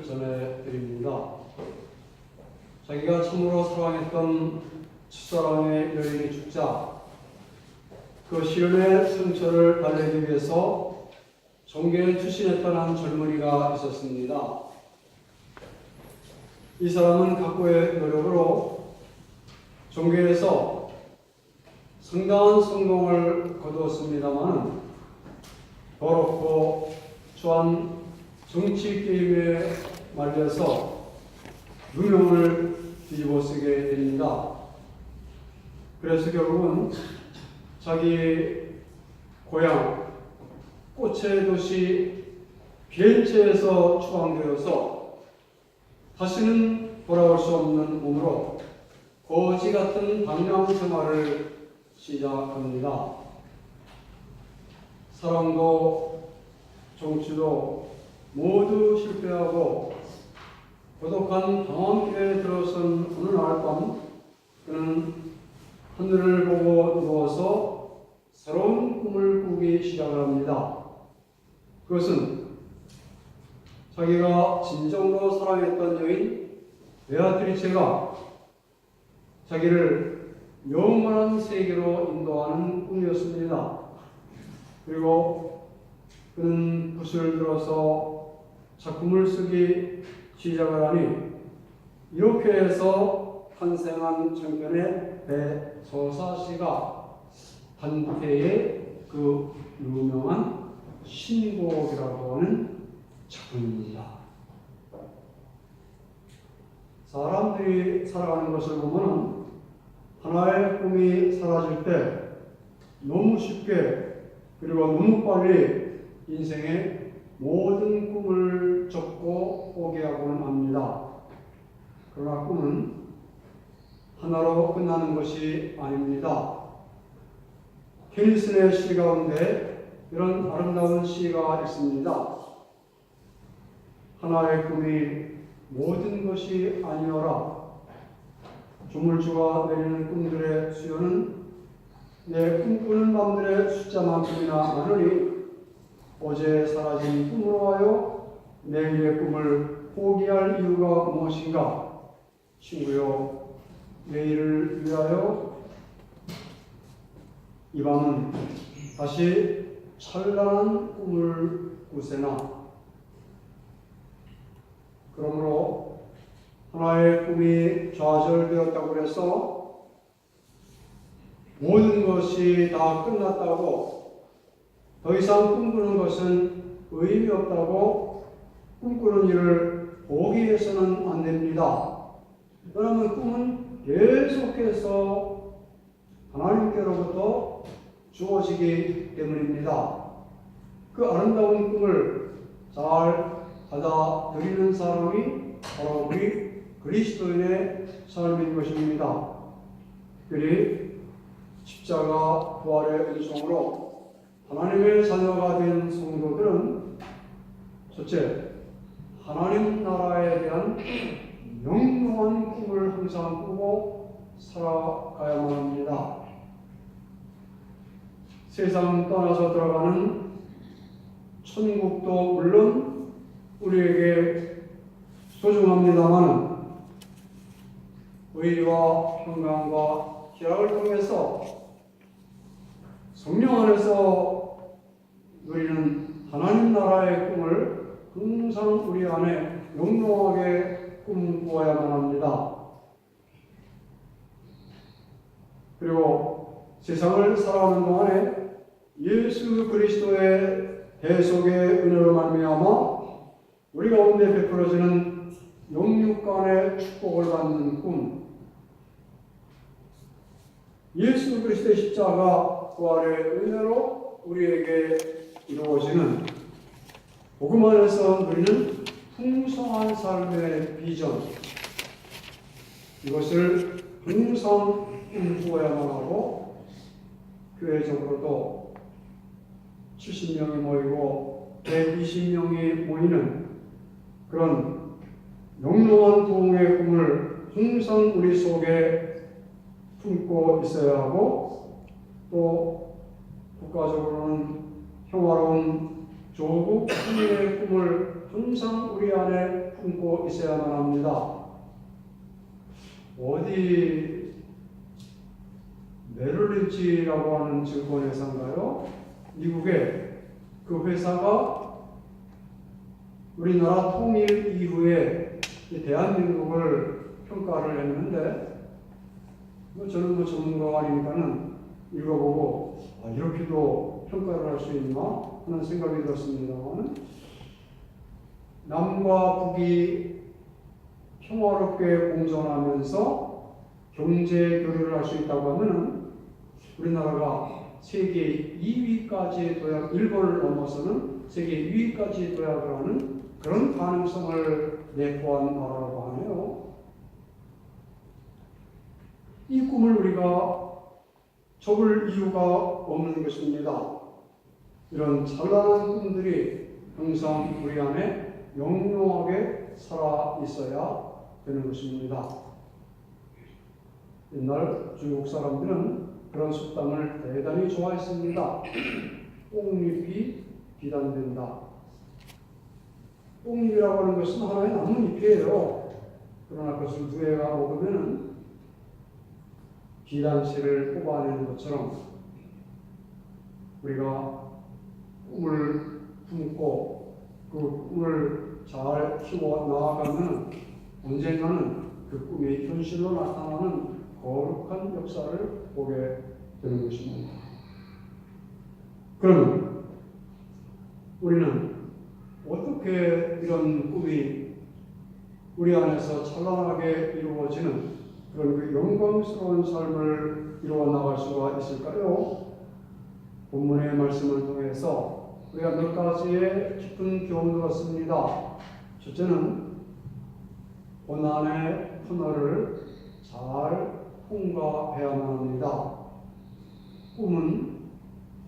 말씀을 전해드립니다. 자기가 참으로 사랑했던 첫사랑의 여인이 죽자 그 시련의 상처를 달래기 위해서 종교에 투신했던 한 젊은이가 있었습니다. 이 사람은 각고의 노력으로 종교에서 상당한 성공을 거두었습니다만 더럽고 초한 정치 게임에 말려서 누명을 뒤집어 쓰게 됩니다. 그래서 결국은 자기 고향 꽃의 도시 비렌체에서 추방되어서 다시는 돌아올 수 없는 몸으로 거지 같은 방랑 생활을 시작합니다. 사랑도 정치도 모두 실패하고 고독한 방황길에 들어선 어느 날 밤 그는 하늘을 보고 누워서 새로운 꿈을 꾸기 시작을 합니다. 그것은 자기가 진정으로 사랑했던 여인 베아트리체가 자기를 영원한 세계로 인도하는 꿈이었습니다. 그리고 그는 붓을 들어서 작품을 쓰기 시작을 하니 이렇게 해서 탄생한 장편의 배서사시가 단테의 그 유명한 신곡이라고 하는 작품입니다. 사람들이 살아가는 것을 보면 하나의 꿈이 사라질 때 너무 쉽게 그리고 너무 빨리 인생의 모든 꿈을 접고 포기하고는 합니다. 그러나 꿈은 하나로 끝나는 것이 아닙니다. 테니슨의 시 가운데 이런 아름다운 시가 있습니다. 하나의 꿈이 모든 것이 아니어라. 조물주가 내리는 꿈들의 수요는 내 꿈꾸는 밤들의 숫자만큼이나 많으니 어제 사라진 꿈으로 하여 내일의 꿈을 포기할 이유가 무엇인가? 친구여, 내일을 위하여 이 밤은 다시 찬란한 꿈을 꾸세나. 그러므로 하나의 꿈이 좌절되었다고 해서 모든 것이 다 끝났다고 더 이상 꿈꾸는 것은 의미 없다고 꿈꾸는 일을 포기해서는 안 됩니다. 왜냐하면 꿈은 계속해서 하나님께로부터 주어지기 때문입니다. 그 아름다운 꿈을 잘 받아들이는 사람이 바로 우리 그리스도인의 삶인 것입니다. 특별히 십자가 부활의 은총으로 하나님의 자녀가 된 성도들은 첫째, 하나님 나라에 대한 영롱한 꿈을 항상 꾸고 살아가야만 합니다. 세상 떠나서 들어가는 천국도 물론 우리에게 소중합니다만 의리와 평강과 희락을 통해서 성령 안에서 누리는 하나님 나라의 꿈을 항상 우리 안에 영롱하게 꿈꾸어야만 합니다. 그리고 세상을 살아가는 동안에 예수 그리스도의 대속의 은혜로 말미암아 우리 가운데 베풀어지는 영육간의 축복을 받는 꿈, 예수 그리스도의 십자가 부활의 은혜로 우리에게 이루어지는 복음 안에서 누리는 풍성한 삶의 비전, 이것을 항상 꿈꾸어야만 하고 교회적으로도 70명이 모이고 120명이 모이는 그런 영롱한 부흥의 꿈을 항상 우리 속에 품고 있어야 하고, 또 국가적으로는 평화로운 조국 통일의 꿈을 항상 우리 안에 품고 있어야만 합니다. 어디 메릴린치라고 하는 증권회사인가요? 미국의 그 회사가 우리나라 통일 이후에 대한민국을 평가를 했는데 저는 전문가가 아니니까는 읽어보고 이렇게도 평가를 할 수 있나 하는 생각이 들었습니다만 남과 북이 평화롭게 공존하면서 경제 교류를 할 수 있다고 하면은 우리나라가 세계 2위까지 도약, 일본을 넘어서는 세계 2위까지 도약을 하는 그런 가능성을 내포한 나라라고 하네요. 이 꿈을 우리가 접을 이유가 없는 것입니다. 이런 찬란한 꿈들이 항상 우리 안에 영롱하게 살아 있어야 되는 것입니다. 옛날 중국 사람들은 그런 속담을 대단히 좋아했습니다. 뽕잎이 비단된다. 뽕잎이라고 하는 것은 하나의 나뭇잎이에요. 그러나 그것을 누에가 먹으면 비단씨를 뽑아내는 것처럼 우리가 꿈을 품고 그 꿈을 잘 키워 나아가면 언젠가는 그 꿈이 현실로 나타나는 거룩한 역사를 보게 되는 것입니다. 그러면 우리는 어떻게 이런 꿈이 우리 안에서 찬란하게 이루어지는 그런 그 영광스러운 삶을 이루어 나갈 수가 있을까요? 본문의 말씀을 통해서 우리가 몇 가지의 깊은 교훈을 얻습니다. 첫째는 고난의 터널을 잘 통과해야만 합니다. 꿈은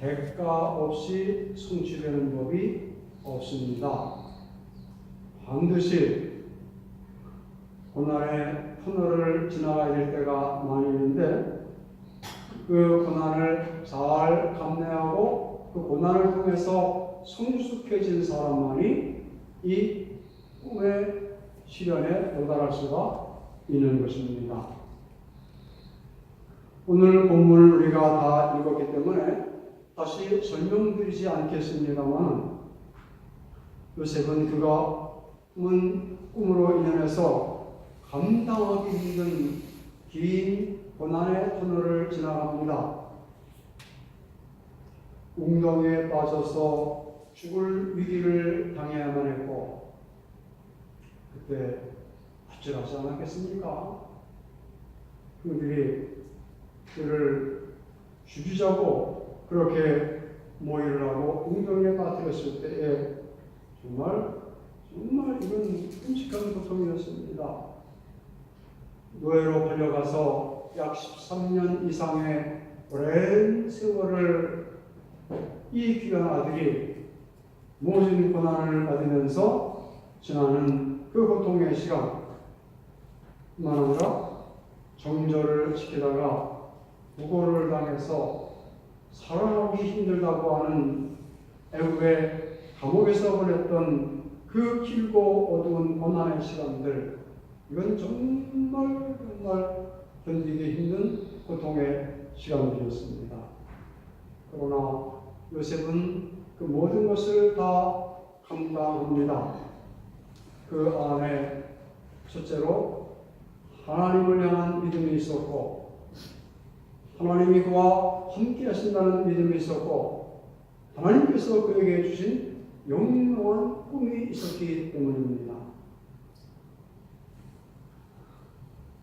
대가 없이 성취되는 법이 없습니다. 반드시 고난의 터널을 지나가야 될 때가 많이 있는데 그 고난을 잘 감내하고 그 고난을 통해서 성숙해진 사람만이 이 꿈의 실현에 도달할 수가 있는 것입니다. 오늘 본문을 우리가 다 읽었기 때문에 다시 설명드리지 않겠습니다만 요셉은 그가 꿈으로 인해서 감당하기 힘든 긴 고난의 터널을 지나갑니다. 웅덩이에 빠져서 죽을 위기를 당해야만 했고 그때 아찔하지 않았겠습니까? 그들이 그를 죽이자고 그렇게 모의를 하고 웅덩이에 빠뜨렸을 때에 정말 이건 끔찍한 고통이었습니다. 노예로 팔려가서 약 13년 이상의 오랜 세월을 이 귀한 아들이 모진 고난을 받으면서 지나는 그 고통의 시간 뿐만 아니라 정절을 지키다가 부고를 당해서 살아나기 힘들다고 하는 애국의 감옥에서 보냈던 그 길고 어두운 고난의 시간들 이건 정말 견디기 힘든 고통의 시간들이었습니다. 그러나 요셉은 그 모든 것을 다 감당합니다. 그 안에 첫째로 하나님을 향한 믿음이 있었고 하나님이 그와 함께 하신다는 믿음이 있었고 하나님께서 그에게 주신 영롱한 꿈이 있었기 때문입니다.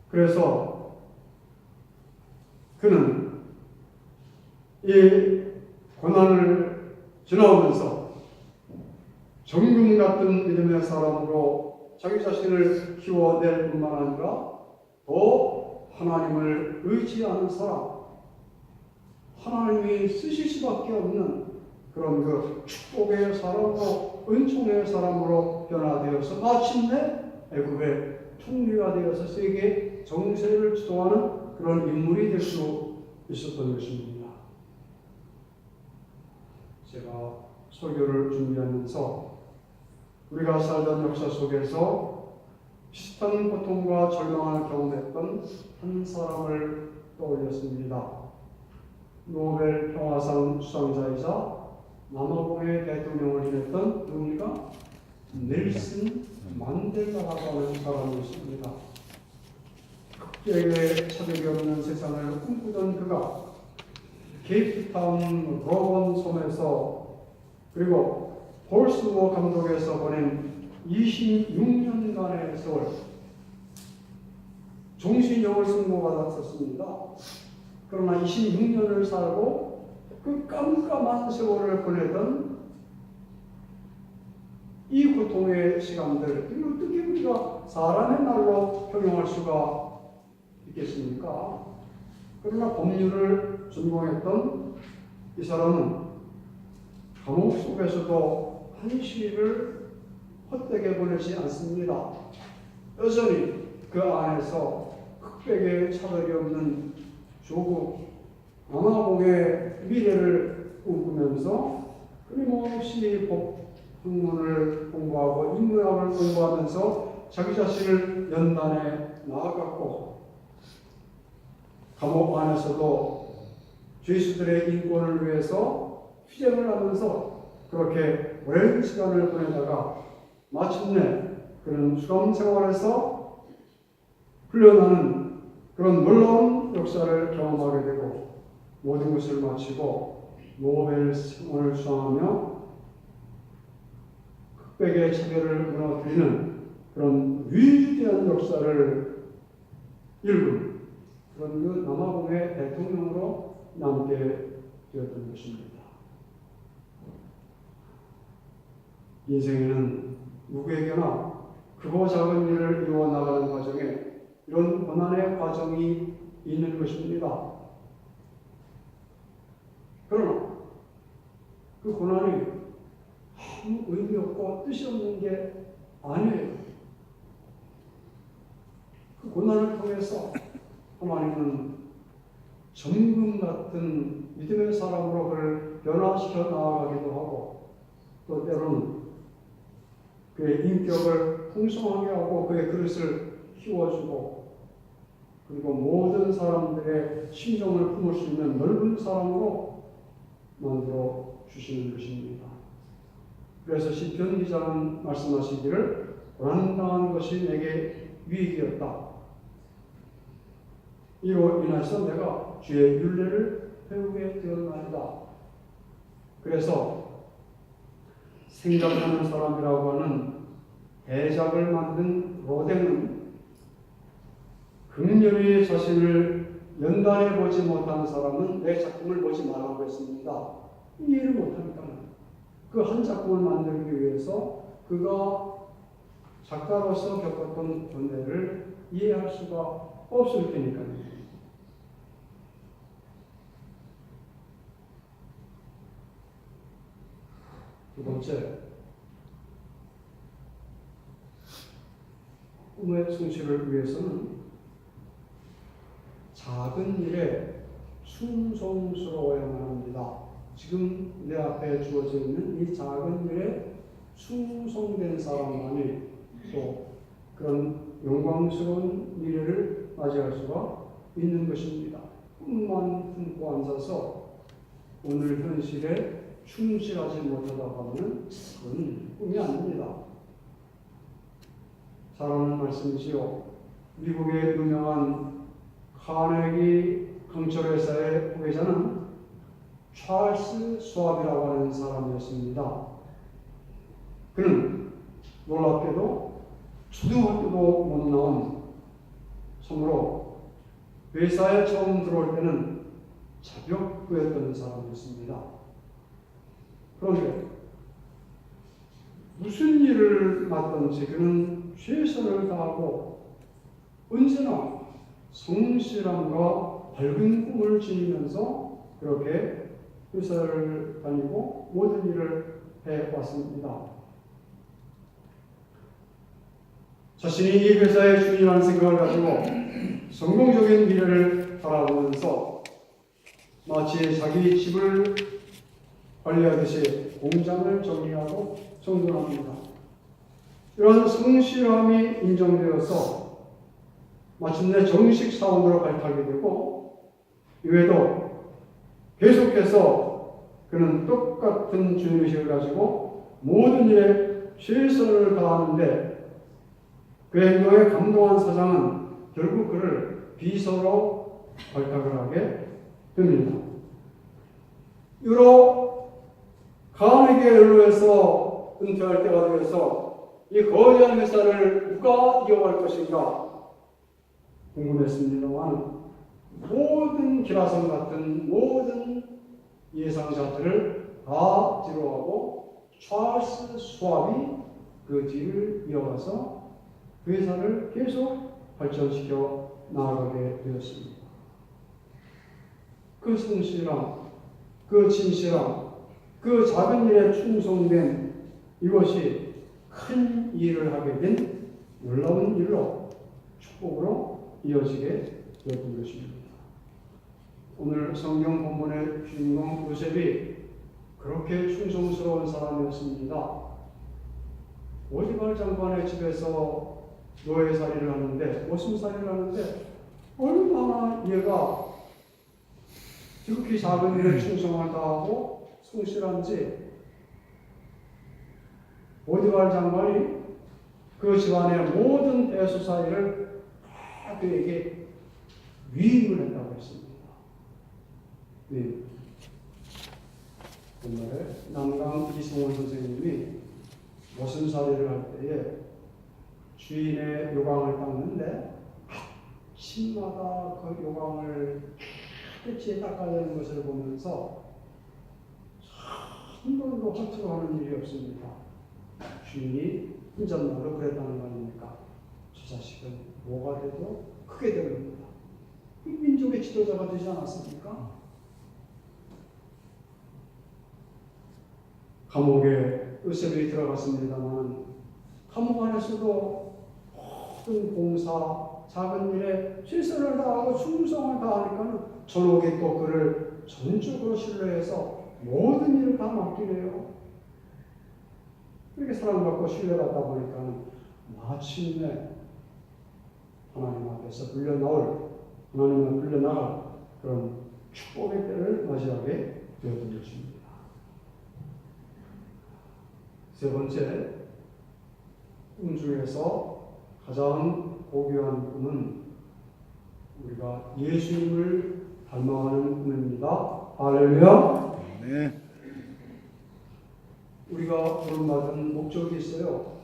그래서 그는 이 고난을 지나오면서 정금 같은 믿음의 사람으로 자기 자신을 키워낼 뿐만 아니라 더 하나님을 의지하는 사람, 하나님이 쓰실 수밖에 없는 그런 그 축복의 사람으로 은총의 사람으로 변화되어서 마침내 애굽의 총리가 되어서 세계 정세를 주도하는 그런 인물이 될 수 있었던 것입니다. 제가 설교를 준비하면서 우리가 살던 역사 속에서 비슷한 고통과 절망을 경험했던 한 사람을 떠올렸습니다. 노벨 평화상 수상자이자 남아공의 대통령을 지냈던 누굽니까? 넬슨 만델라라고 하는 사람이었습니다. 흑백의 차별이 없는 세상을 꿈꾸던 그가 케이프타운 로건 섬에서 그리고 폴스워 감독에서 보낸 26년간의 세월 종신형을 선고받았었습니다. 그러나 26년을 살고 그 깜깜한 세월을 보내던 이 고통의 시간들, 이걸 어떻게 우리가 사람의 말로 형용할 수가 있겠습니까? 그러나 법률을 전공했던 이 사람은 감옥 속에서도 한시를 헛되게 보내지 않습니다. 여전히 그 안에서 흑백의 차별이 없는 조국 남아공의 미래를 꿈꾸면서 끊임없이 법 학문을 공부하고 인문학을 공부하면서 자기 자신을 연단해 나아갔고, 감옥 안에서도 죄수들의 인권을 위해서 투쟁을 하면서 그렇게 오랜 시간을 보내다가 마침내 그런 수감 생활에서 풀려나는 그런 놀라운 역사를 경험하게 되고 모든 것을 마치고 노벨상을 수상하며 흑백의 차별을 무너뜨리는 그런 위대한 역사를 일군 그런 그 남아공의 대통령으로 남게 되었던 것입니다. 인생에는 누구에게나 크고 작은 일을 이루어 나가는 과정에 이런 고난의 과정이 있는 것입니다. 그러나 그 고난이 아무 의미 없고 뜻이 없는 게 아니에요. 그 고난을 통해서 하나님은 정금 같은 믿음의 사람으로 그를 변화시켜 나아가기도 하고 또 때로는 그의 인격을 풍성하게 하고 그의 그릇을 키워주고 그리고 모든 사람들의 심정을 품을 수 있는 넓은 사람으로 만들어 주시는 것입니다. 그래서 시편 기자는 말씀하시기를 고난당한 것이 내게 유익이었다. 이로 인해서 내가 주의 율례를 배우게 되었나이다. 그래서 생각하는 사람이라고 하는 대작을 만든 로댕은 극렬히 자신을 연단해 보지 못한 사람은 내 작품을 보지 말라고 했습니다. 이해를 못하니까는 그 한 작품을 만들기 위해서 그가 작가로서 겪었던 고뇌를 이해할 수가 없을 테니까요. 두 번째, 꿈의 성취를 위해서는 작은 일에 충성스러워야만 합니다. 지금 내 앞에 주어져 있는 이 작은 일에 충성된 사람만이 또 그런 영광스러운 미래를 맞이할 수가 있는 것입니다. 꿈만 품고 앉아서 오늘 현실에 충실하지 못하다 하면 그건 꿈이 아닙니다. 잘 아는 말씀이지요. 미국의 유명한 카네기 강철회사의 후계자는 찰스 수왑이라고 하는 사람이었습니다. 그는 놀랍게도 초등학교도 못 나온 참으로 회사에 처음 들어올 때는 자격부였던 사람이었습니다. 그런데 무슨 일을 맡든지 그는 최선을 다하고 언제나 성실함과 밝은 꿈을 지니면서 그렇게 회사를 다니고 모든 일을 해왔습니다. 자신이 이 회사의 주인이라는 생각을 가지고 성공적인 미래를 바라보면서 마치 자기 집을 관리하듯이 공장을 정리하고 정돈합니다. 이러한 성실함이 인정되어서 마침내 정식 사원으로 발탁이 되고, 이외에도 계속해서 그는 똑같은 주님의식을 가지고 모든 일에 최선을 다하는데, 그 행동에 감동한 사장은 결국 그를 비서로 발탁을 하게 됩니다. 이로 가은에게 연로해서 은퇴할 때가 되어서 이 거대한 회사를 누가 이어갈 것인가 궁금했습니다만, 모든 기라성 같은 모든 예상자들을 다 뒤로하고 찰스 수왑이 그 뒤를 이어가서 그 회사를 계속 발전시켜 나아가게 되었습니다. 그 성실함, 그 진실함, 그 작은 일에 충성된 이것이 큰 일을 하게 된 놀라운 일로, 축복으로 이어지게 되었던 것입니다. 오늘 성경 본문의 주인공 요셉이 그렇게 충성스러운 사람이었습니다. 오디발 장관의 집에서 노예살이를 하는데, 모심살이를 하는데 얼마나 얘가 지극히 작은 일에 충성을 다하고 성실한지, 오디발 장관이 그 집안의 모든 대소사일을 다 그에게 위임을 했다고 했습니다. 네. 옛날에 남강 이승원 선생님이 모순살이를 할 때에 주인의 요강을 닦는데 아침마다 그 요강을 깨끗이 닦아야 되는 것을 보면서 한 번도 허투루 하는 일이 없습니다. 주인이 혼잣말로 그랬다는 거 아닙니까? 저 자식은 뭐가 돼도 크게 됩니다. 이 민족의 지도자가 되지 않았습니까? 감옥에 요셉이 들어갔습니다만, 감옥 안에서도 모든 봉사, 작은 일에 최선을 다하고 충성을 다하니까 전옥이 또 그를 전적으로 신뢰해서 모든 일을 다 맡기네요. 이렇게 사랑받고 신뢰받다 보니까 마침내 하나님 앞에서 하나님을 불려나갈 그런 축복의 때를 맞이하게 되었던 것입니다. 세 번째, 꿈 중에서 가장 고귀한 꿈은 우리가 예수님을 닮아가는 꿈입니다. 할렐루야. 네. 우리가 부름받은 목적이 있어요.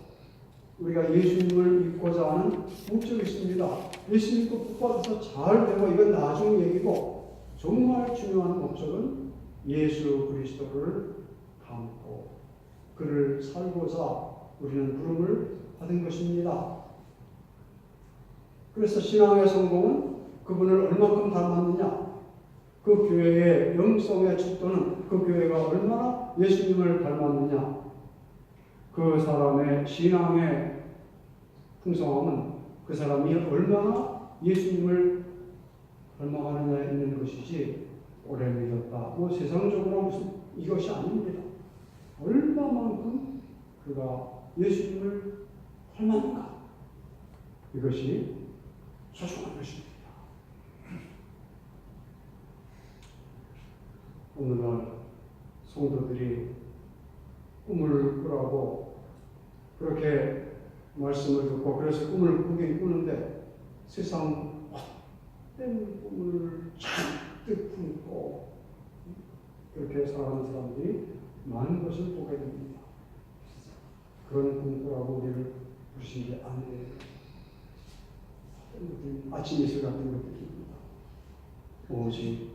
우리가 예수님을 믿고자 하는 목적이 있습니다. 예수 믿고 복받아서 잘 되고, 이건 나중 얘기고, 정말 중요한 목적은 예수 그리스도를 닮고 그를 살고자 우리는 부름을 받은 것입니다. 그래서 신앙의 성공은 그분을 얼마큼 닮았느냐, 그 교회의 영성의 척도는 그 교회가 얼마나 예수님을 닮았느냐, 그 사람의 신앙의 풍성함은 그 사람이 얼마나 예수님을 닮아가느냐에 있는 것이지, 오래 믿었다, 뭐 세상적으로 무슨 이것이 아닙니다. 얼마만큼 그가 예수님을 닮았는가, 이것이 소중한 것입니다. 오늘날 성도들이 꿈을 꾸라고 그렇게 말씀을 듣고, 그래서 꿈을 꾸긴 꾸는데 세상 헛된 꿈을 잔뜩 품고 그렇게 살아가는 사람들이 많은 것을 보게 됩니다. 그런 꿈꾸라고 우리를 부르신 게 아니에요. 아침 이슬 같은 것들입니다. 오직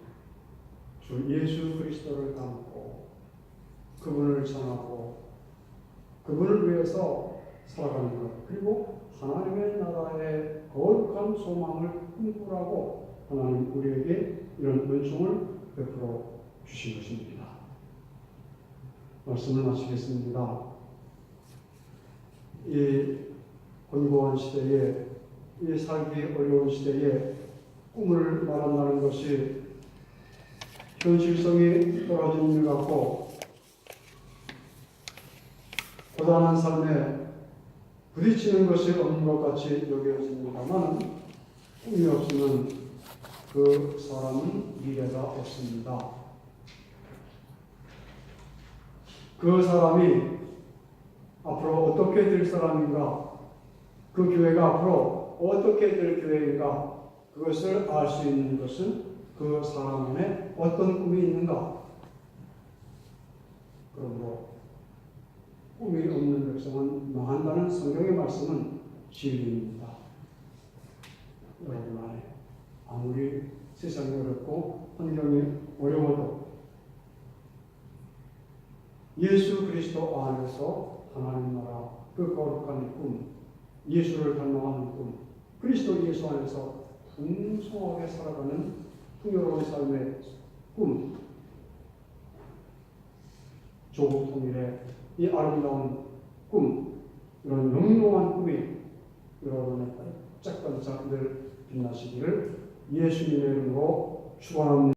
주 예수 그리스도를 닮고 그분을 전하고 그분을 위해서 살아가는 것, 그리고 하나님의 나라의 거룩한 소망을 꿈꾸라고 하나님 우리에게 이런 은총을 베풀어 주신 것입니다. 말씀을 마치겠습니다. 이 곤고한 시대에, 이 살기 어려운 시대에 꿈을 말한다는 것이 현실성이 떨어진 일 같고 고단한 삶에 부딪히는 것이 없는 것 같이 여겨집니다만 꿈이 없으면 그 사람은 미래가 없습니다. 그 사람이 앞으로 어떻게 될 사람인가, 그 교회가 앞으로 어떻게 될 교회인가, 그것을 알 수 있는 것은 그 사람 안에 어떤 꿈이 있는가. 그러므로 꿈이 없는 백성은 망한다는 성경의 말씀은 진리입니다. 여러분 안에 아무리 세상이 어렵고 환경이 어려워도 예수 그리스도 안에서 하나님 나라 그 거룩한 꿈, 예수를 닮아가는 꿈, 그리스도 예수 안에서 풍성하게 살아가는 풍요로운 삶의 꿈, 조국 통일의 이 아름다운 꿈, 이런 영롱한 꿈이 여러분의 반짝반짝 늘 빛나시기를 예수님의 이름으로 축원합니다.